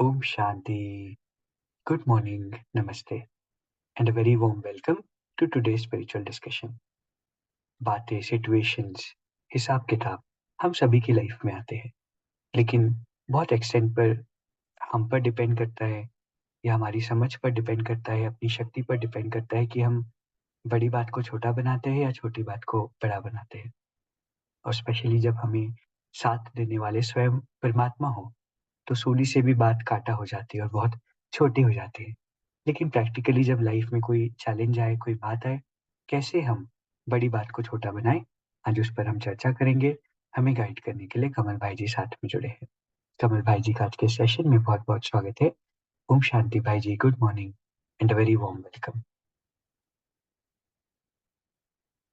Om Shanti. Good morning, Namaste, and a very warm welcome to today's spiritual discussion. बातें, situations, हिसाब किताब हम सभी की लाइफ में आते हैं, लेकिन बहुत एक्सटेंट पर हम पर डिपेंड करता है या हमारी समझ पर डिपेंड करता है, अपनी शक्ति पर डिपेंड करता है कि हम बड़ी बात को छोटा बनाते हैं या छोटी बात को बड़ा बनाते हैं। और स्पेशली जब हमें साथ देने वाले स्वयं परमात्मा हो, तो सूली से भी बात काटा हो जाती है और बहुत छोटी हो जाती है। लेकिन प्रैक्टिकली जब लाइफ में कोई चैलेंज आए, कोई बात आए, कैसे हम बड़ी बात को छोटा बनाएं, आज उस पर हम चर्चा करेंगे। हमें गाइड करने के लिए कमल भाई जी साथ में जुड़े हैं। कमल भाई जी का आज के सेशन में बहुत बहुत स्वागत है। ओम शांति भाई जी, good morning and a very warm welcome.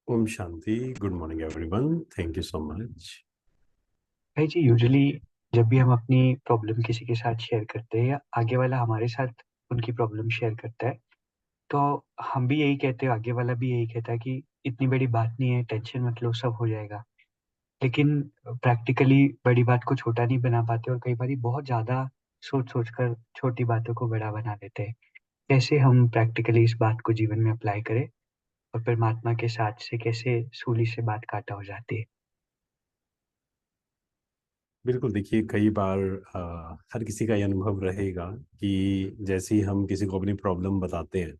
ओम शांति, good morning everyone, thank you so much. भाई जी, यूजुअली जब भी हम अपनी प्रॉब्लम किसी के साथ शेयर करते हैं या आगे वाला हमारे साथ उनकी प्रॉब्लम शेयर करता है, तो हम भी यही कहते हैं, आगे वाला भी यही कहता है कि इतनी बड़ी बात नहीं है, टेंशन मत लो, सब हो जाएगा। लेकिन प्रैक्टिकली बड़ी बात को छोटा नहीं बना पाते और कई बार बहुत ज़्यादा सोच-सोच कर छोटी बातों को बड़ा बना देते हैं। कैसे हम प्रैक्टिकली इस बात को जीवन में अप्लाई करें और परमात्मा के साथ से कैसे सूली से बात काटा हो जाती है? बिल्कुल, देखिए कई बार हर किसी का ये अनुभव रहेगा कि जैसे ही हम किसी को अपनी प्रॉब्लम बताते हैं,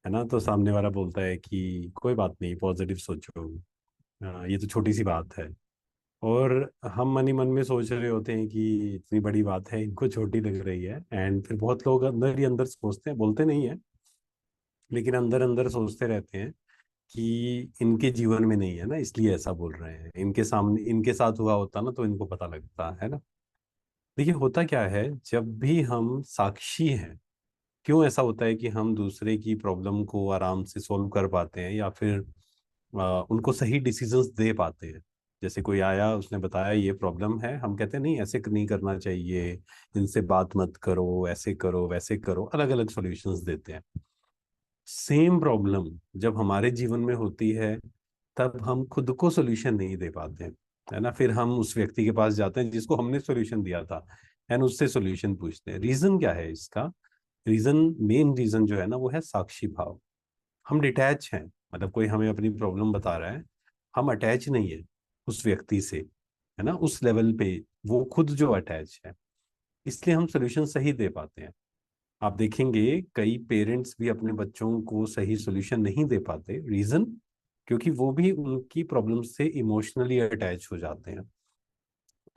है ना, तो सामने वाला बोलता है कि कोई बात नहीं, पॉजिटिव सोचो, ये तो छोटी सी बात है। और हम मन ही मन में सोच रहे होते हैं कि इतनी बड़ी बात है, इनको छोटी लग रही है। एंड फिर बहुत लोग अंदर ही अंदर सोचते हैं, बोलते नहीं है, लेकिन अंदर अंदर सोचते रहते हैं कि इनके जीवन में नहीं है ना, इसलिए ऐसा बोल रहे हैं। इनके सामने, इनके साथ हुआ होता ना तो इनको पता लगता है ना। देखिए होता क्या है, जब भी हम साक्षी हैं, क्यों ऐसा होता है कि हम दूसरे की प्रॉब्लम को आराम से सोल्व कर पाते हैं या फिर उनको सही डिसीजंस दे पाते हैं। जैसे कोई आया, उसने बताया ये प्रॉब्लम है, हम कहते हैं नहीं ऐसे नहीं करना चाहिए, इनसे बात मत करो, ऐसे करो वैसे करो, अलग अलग सॉल्यूशंस देते हैं। सेम प्रॉब्लम जब हमारे जीवन में होती है, तब हम खुद को सोल्यूशन नहीं दे पाते हैं, है ना। फिर हम उस व्यक्ति के पास जाते हैं जिसको हमने सोल्यूशन दिया था, एंड उससे सोल्यूशन पूछते हैं। रीजन क्या है इसका? रीजन, मेन रीजन जो है ना, वो है साक्षी भाव। हम डिटैच हैं, मतलब कोई हमें अपनी प्रॉब्लम बता रहा है, हम अटैच नहीं है उस व्यक्ति से, है ना, उस लेवल पे वो खुद जो अटैच है, इसलिए हम सोल्यूशन सही दे पाते हैं। आप देखेंगे कई पेरेंट्स भी अपने बच्चों को सही सोल्यूशन नहीं दे पाते। रीजन, क्योंकि वो भी उनकी प्रॉब्लम से इमोशनली अटैच हो जाते हैं।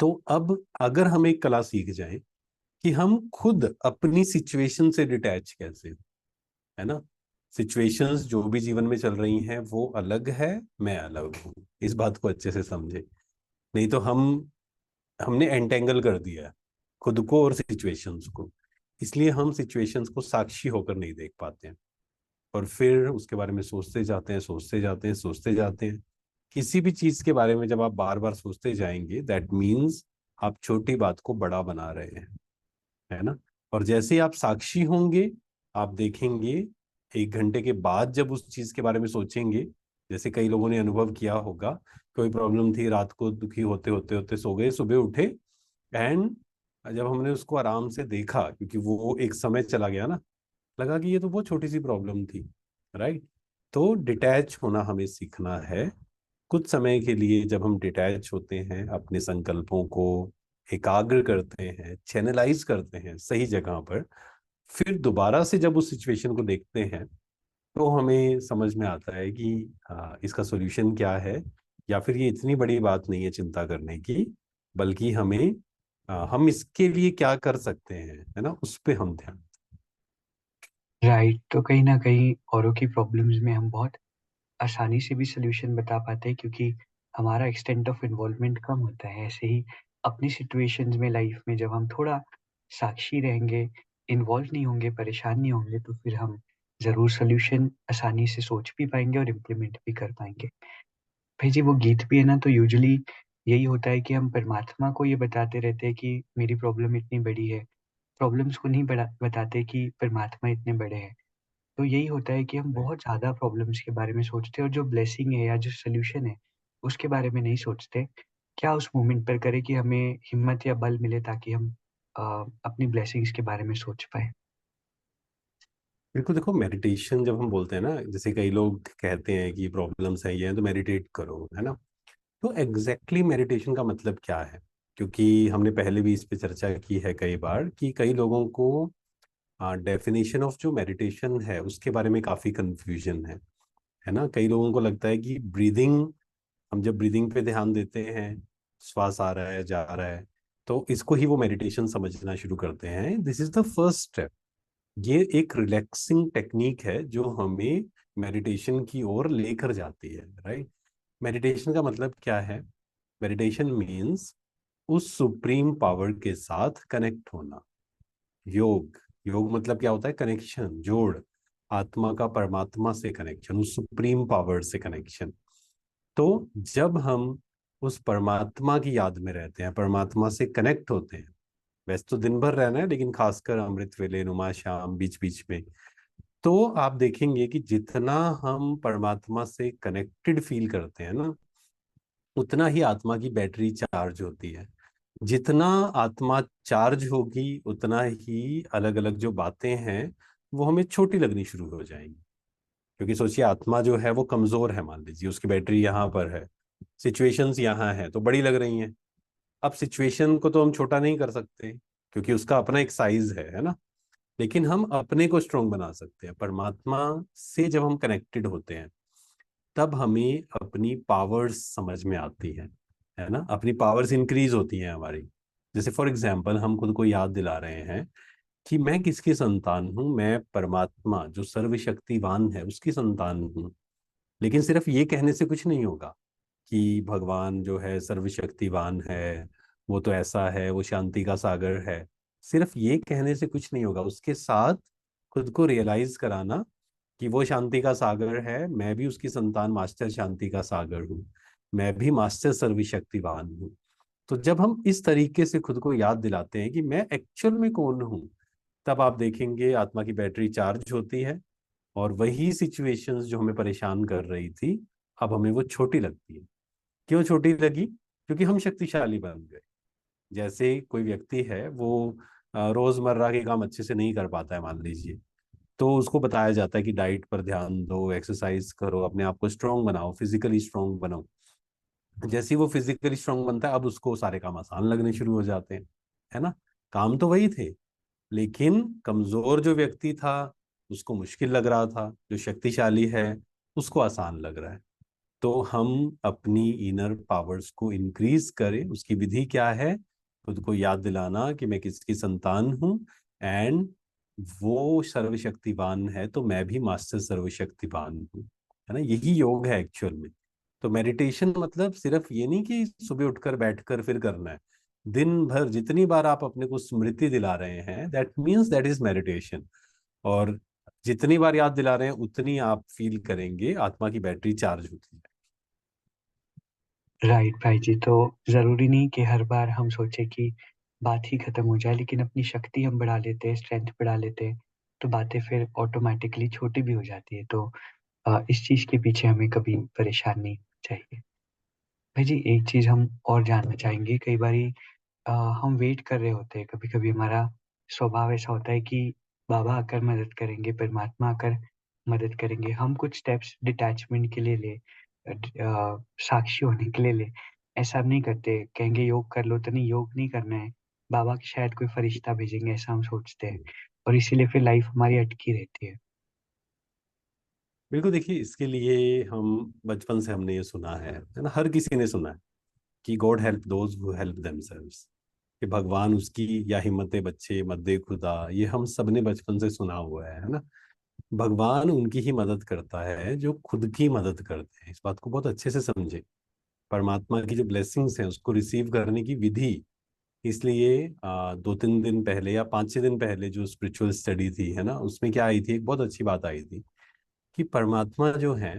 तो अब अगर हम एक कला सीख जाएं कि हम खुद अपनी सिचुएशन से डिटैच कैसे, है ना। सिचुएशंस जो भी जीवन में चल रही हैं वो अलग है, मैं अलग हूँ, इस बात को अच्छे से समझे। नहीं तो हमने एंटेंगल कर दिया है खुद को और सिचुएशंस को, इसलिए हम सिचुएशंस को साक्षी होकर नहीं देख पाते हैं। और फिर उसके बारे में सोचते जाते हैं, सोचते जाते हैं, सोचते जाते हैं। किसी भी चीज के बारे में जब आप बार बार सोचते जाएंगे, दैट मीन्स आप छोटी बात को बड़ा बना रहे हैं, है ना। और जैसे ही आप साक्षी होंगे, आप देखेंगे 1 घंटे के बाद जब उस चीज के बारे में सोचेंगे, जैसे कई लोगों ने अनुभव किया होगा, कोई प्रॉब्लम थी, रात को दुखी होते होते होते सो गए, सुबह उठे, एंड जब हमने उसको आराम से देखा, क्योंकि वो एक समय चला गया ना, लगा कि ये तो बहुत छोटी सी प्रॉब्लम थी, राइट। तो डिटैच होना हमें सीखना है। कुछ समय के लिए जब हम डिटैच होते हैं, अपने संकल्पों को एकाग्र करते हैं, चैनलाइज करते हैं सही जगह पर, फिर दोबारा से जब उस सिचुएशन को देखते हैं, तो हमें समझ में आता है कि इसका सॉल्यूशन क्या है, या फिर ये इतनी बड़ी बात नहीं है चिंता करने की, बल्कि हम इसके लिए क्या कर सकते हैं, है ना, उस पे हम ध्यान। राइट, तो कहीं न कहीं औरों की प्रॉब्लम्स में हम बहुत आसानी से भी सॉल्यूशन बता पाते हैं, क्योंकि हमारा एक्सटेंट ऑफ इन्वॉल्वमेंट कम होता है। ऐसे ही अपनी सिचुएशंस में, लाइफ में जब हम थोड़ा साक्षी रहेंगे, इन्वॉल्व नहीं होंगे, परेशान नहीं होंगे, तो फिर हम ज़रूर सॉल्यूशन आसानी से सोच भी पाएँगे और इम्प्लीमेंट भी कर पाएँगे। भाई जी, वो गीत भी है ना, तो यूजुअली यही होता है कि हम परमात्मा को ये बताते रहते हैं कि मेरी प्रॉब्लम इतनी बड़ी है। प्रॉब्लम्स को नहीं बताते कि परमात्मा इतने बड़े हैं। तो यही होता है कि हम बहुत ज़्यादा प्रॉब्लम्स के बारे में सोचते हैं और जो ब्लेसिंग है या जो सॉल्यूशन है, उसके बारे में नहीं सोचते। क्या उस मोमेंट पर करें कि हमें हिम्मत या बल मिले ताकि हम अपनी ब्लेसिंग्स के बारे में सोच पाए। बिल्कुल, देखो मेडिटेशन जब हम बोलते हैं ना, जैसे कई लोग कहते हैं कि प्रॉब्लम्स है ये है तो मेडिटेट करो, है ना। तो एग्जैक्टली मेडिटेशन का मतलब क्या है? क्योंकि हमने पहले भी इस पे चर्चा की है कई बार कि कई लोगों को डेफिनेशन ऑफ जो मेडिटेशन है उसके बारे में काफी कंफ्यूजन है ना। कई लोगों को लगता है कि ब्रीदिंग, हम जब ब्रीदिंग पे ध्यान देते हैं, श्वास आ रहा है जा रहा है, तो इसको ही वो मेडिटेशन समझना शुरू करते हैं। This is the first step. ये एक रिलैक्सिंग टेक्निक है जो हमें मेडिटेशन की ओर लेकर जाती है, राइट। मेडिटेशन का मतलब क्या है? मेडिटेशन मीन्स उस सुप्रीम पावर के साथ कनेक्ट होना। योग, योग मतलब क्या होता है? कनेक्शन, जोड़, आत्मा का परमात्मा से कनेक्शन, उस सुप्रीम पावर से कनेक्शन। तो जब हम उस परमात्मा की याद में रहते हैं, परमात्मा से कनेक्ट होते हैं, वैसे तो दिन भर रहना है लेकिन खासकर अमृत वेले, नुमा शाम, बीच बीच में, तो आप देखेंगे कि जितना हम परमात्मा से कनेक्टेड फील करते हैं ना, उतना ही आत्मा की बैटरी चार्ज होती है। जितना आत्मा चार्ज होगी उतना ही अलग अलग जो बातें हैं वो हमें छोटी लगनी शुरू हो जाएंगी। क्योंकि सोचिए, आत्मा जो है वो कमजोर है, मान लीजिए उसकी बैटरी यहाँ पर है, सिचुएशंस यहाँ है तो बड़ी लग रही हैं। अब सिचुएशन को तो हम छोटा नहीं कर सकते क्योंकि उसका अपना एक साइज है ना। लेकिन हम अपने को स्ट्रोंग बना सकते हैं। परमात्मा से जब हम कनेक्टेड होते हैं तब हमें अपनी पावर्स समझ में आती हैं, है ना। अपनी पावर्स इंक्रीज होती हैं हमारी। जैसे फॉर एग्जाम्पल हम खुद को याद दिला रहे हैं कि मैं किसकी संतान हूँ, मैं परमात्मा जो सर्वशक्तिवान है उसकी संतान हूँ। लेकिन सिर्फ ये कहने से कुछ नहीं होगा कि भगवान जो है सर्वशक्तिवान है, वो तो ऐसा है, वो शांति का सागर है। सिर्फ ये कहने से कुछ नहीं होगा, उसके साथ खुद को रियलाइज कराना कि वो शांति का सागर है, मैं भी उसकी संतान मास्टर शांति का सागर हूँ, मैं भी मास्टर सर्वशक्तिवान हूँ। तो जब हम इस तरीके से खुद को याद दिलाते हैं कि मैं एक्चुअल में कौन हूँ, तब आप देखेंगे आत्मा की बैटरी चार्ज होती है और वही सिचुएशंस जो हमें परेशान कर रही थी अब हमें वो छोटी लगती है। क्यों छोटी लगी? क्योंकि हम शक्तिशाली बन गए। जैसे कोई व्यक्ति है, वो रोजमर्रा के काम अच्छे से नहीं कर पाता है मान लीजिए, तो उसको बताया जाता है कि डाइट पर ध्यान दो, एक्सरसाइज करो, अपने आप को स्ट्रांग बनाओ, फिजिकली स्ट्रांग बनाओ। जैसे ही वो फिजिकली स्ट्रांग बनता है अब उसको सारे काम आसान लगने शुरू हो जाते हैं, है ना। काम तो वही थे, लेकिन कमजोर जो व्यक्ति था उसको मुश्किल लग रहा था, जो शक्तिशाली है उसको आसान लग रहा है। तो हम अपनी इनर पावर्स को इंक्रीज करें, उसकी विधि क्या है? खुद को याद दिलाना कि मैं किसकी संतान हूँ, एंड वो सर्वशक्तिवान है तो मैं भी मास्टर सर्वशक्तिवान हूँ, है ना। यही योग है एक्चुअल में। तो मेडिटेशन मतलब सिर्फ ये नहीं कि सुबह उठकर बैठकर फिर करना है। दिन भर जितनी बार आप अपने को स्मृति दिला रहे हैं, that means that is meditation. और जितनी बार याद दिला रहे हैं उतनी आप फील करेंगे आत्मा की बैटरी चार्ज होती है। राइट भाई जी, तो ज़रूरी नहीं कि हर बार हम सोचें कि बात ही खत्म हो जाए, लेकिन अपनी शक्ति हम बढ़ा लेते हैं, स्ट्रेंथ बढ़ा लेते हैं, तो बातें फिर ऑटोमैटिकली छोटी भी हो जाती है। तो इस चीज़ के पीछे हमें कभी परेशान नहीं चाहिए। भाई जी, एक चीज़ हम और जानना चाहेंगे, कई बारी अ, हम वेट कर रहे होते हैं, कभी-कभी हमारा स्वभाव ऐसा होता है कि बाबा आकर मदद करेंगे, परमात्मा आकर मदद करेंगे। हम कुछ स्टेप्स डिटैचमेंट के लिए साक्षी होने के लिए ऐसा हम नहीं करते। कहेंगे योग कर लो, तो नहीं, योग नहीं करना है। बाबा शायद कोई फरिश्ता भेजेंगे, ऐसा हम सोचते हैं और इसीलिए फिर लाइफ हमारी अटकी रहती है। बिल्कुल, देखिए इसके लिए हम बचपन से हमने ये सुना है ना, हर किसी ने सुना है कि God help those who help themselves, कि भगवान उसकी या हिम्मत बच्चे मद्दे खुदा, ये हम सब ने बचपन से सुना हुआ है ना। भगवान उनकी ही मदद करता है जो खुद की मदद करते हैं। इस बात को बहुत अच्छे से समझे। परमात्मा की जो ब्लेसिंग्स हैं उसको रिसीव करने की विधि, इसलिए 2-3 दिन पहले या 5-6 दिन पहले जो स्पिरिचुअल स्टडी थी, है ना, उसमें क्या आई थी, एक बहुत अच्छी बात आई थी कि परमात्मा जो है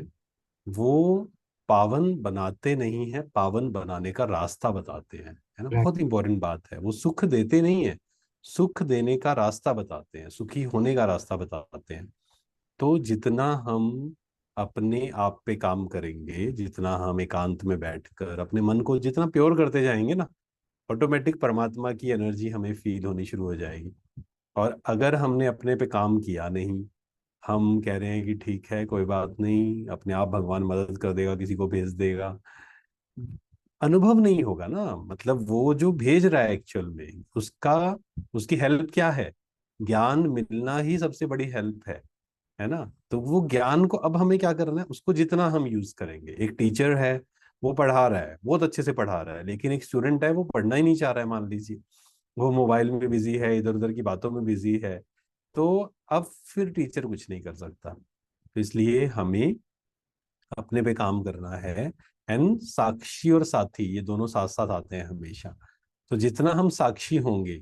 वो पावन बनाते नहीं है, पावन बनाने का रास्ता बताते हैं, है ना। राइट, बहुत इंपॉर्टेंट बात है, वो सुख देते नहीं है, सुख देने का रास्ता बताते हैं, सुखी होने का रास्ता बताते हैं। तो जितना हम अपने आप पे काम करेंगे, जितना हम एकांत में बैठकर अपने मन को जितना प्योर करते जाएंगे ना, ऑटोमेटिक परमात्मा की एनर्जी हमें फील होनी शुरू हो जाएगी। और अगर हमने अपने पे काम किया नहीं, हम कह रहे हैं कि ठीक है कोई बात नहीं, अपने आप भगवान मदद कर देगा, किसी को भेज देगा, अनुभव नहीं होगा ना। मतलब वो जो भेज रहा है एक्चुअल में उसका, उसकी हेल्प क्या है? ज्ञान मिलना ही सबसे बड़ी हेल्प है ना। तो वो ज्ञान को अब हमें क्या करना है, उसको जितना हम यूज करेंगे। एक टीचर है, वो पढ़ा रहा है, बहुत अच्छे से पढ़ा रहा है, लेकिन एक स्टूडेंट है वो पढ़ना ही नहीं चाह रहा है, मान लीजिए वो मोबाइल में बिजी है, इधर उधर की बातों में बिजी है, तो अब फिर टीचर कुछ नहीं कर सकता। तो इसलिए हमें अपने पे काम करना है। एंड साक्षी और साथी ये दोनों साथ साथ आते हैं हमेशा। तो जितना हम साक्षी होंगे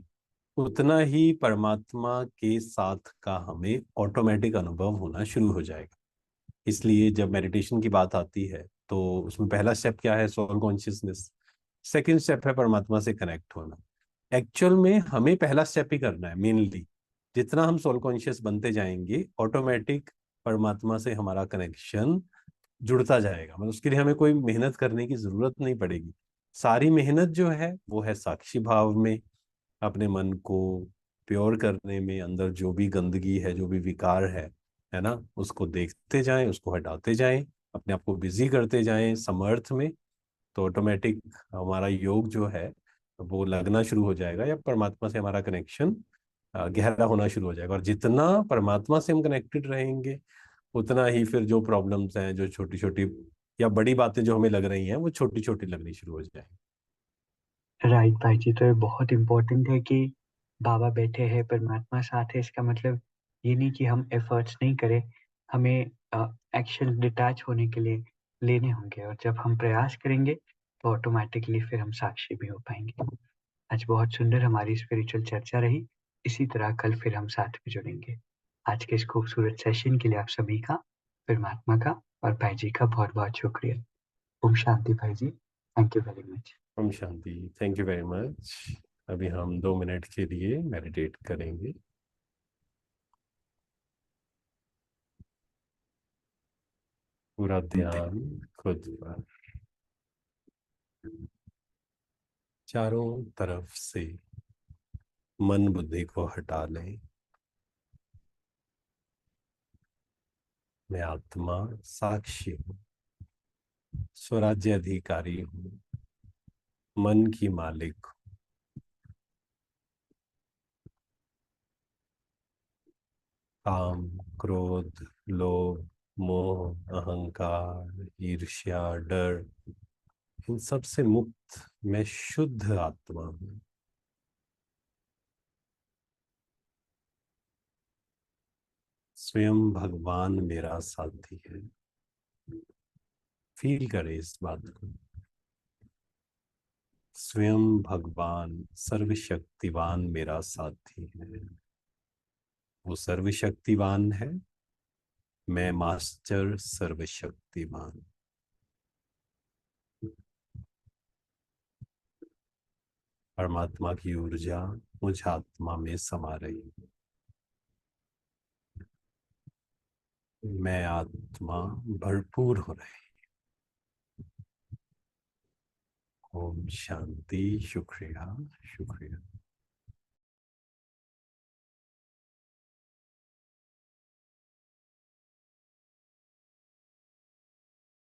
उतना ही परमात्मा के साथ का हमें ऑटोमेटिक अनुभव होना शुरू हो जाएगा। इसलिए जब मेडिटेशन की बात आती है तो उसमें पहला स्टेप क्या है? Soul consciousness. सेकंड स्टेप है परमात्मा से कनेक्ट होना। एक्चुअल में हमें पहला स्टेप ही करना है मेनली। जितना हम सोल कॉन्शियस बनते जाएंगे ऑटोमेटिक परमात्मा से हमारा कनेक्शन जुड़ता जाएगा। मतलब उसके लिए हमें कोई मेहनत करने की जरूरत नहीं पड़ेगी। सारी मेहनत जो है वो है साक्षी भाव में, अपने मन को प्योर करने में, अंदर जो भी गंदगी है, जो भी विकार है ना, उसको देखते जाएं, उसको हटाते जाएं, अपने आप को बिजी करते जाएं समर्थ में। तो ऑटोमेटिक हमारा योग जो है वो लगना शुरू हो जाएगा, या परमात्मा से हमारा कनेक्शन गहरा होना शुरू हो जाएगा। और जितना परमात्मा से हम कनेक्टेड रहेंगे उतना ही फिर जो प्रॉब्लम्स हैं, जो छोटी छोटी या बड़ी बातें जो हमें लग रही हैं, वो छोटी छोटी लगनी शुरू हो जाएंगी। राइट भाई जी, तो ये बहुत इम्पोर्टेंट है कि बाबा बैठे हैं, परमात्मा साथ है। इसका मतलब ये नहीं कि हम एफर्ट्स नहीं करें, हमें एक्शन डिटैच होने के लिए लेने होंगे, और जब हम प्रयास करेंगे तो ऑटोमेटिकली फिर हम साक्षी भी हो पाएंगे। आज बहुत सुंदर हमारी स्पिरिचुअल चर्चा रही। इसी तरह कल फिर हम साथ में जुड़ेंगे। आज के इस खूबसूरत सेशन के लिए आप सभी का, परमात्मा का और भाई जी का बहुत बहुत शुक्रिया। ओम शांति भाई जी, थैंक यू वेरी मच। ओम शांति। Thank you very much. अभी हम 2 मिनट के लिए मेडिटेट करेंगे। पूरा ध्यान खुद पर, चारों तरफ से मन बुद्धि को हटा लें। मैं आत्मा साक्षी हूँ, स्वराज्य अधिकारी हूँ, मन की मालिक हूँ। काम, क्रोध, लोभ, मोह, अहंकार, ईर्ष्या, डर, इन सब से मुक्त मैं शुद्ध आत्मा हूँ। स्वयं भगवान मेरा साथी है। फील करें इस बात को। स्वयं भगवान सर्वशक्तिवान मेरा साथी है। वो सर्वशक्तिवान है, मैं मास्टर सर्वशक्तिवान। परमात्मा की ऊर्जा मुझ आत्मा में समा रही है। मैं आत्मा भरपूर हो रही। ओम शांति। शुक्रिया, शुक्रिया।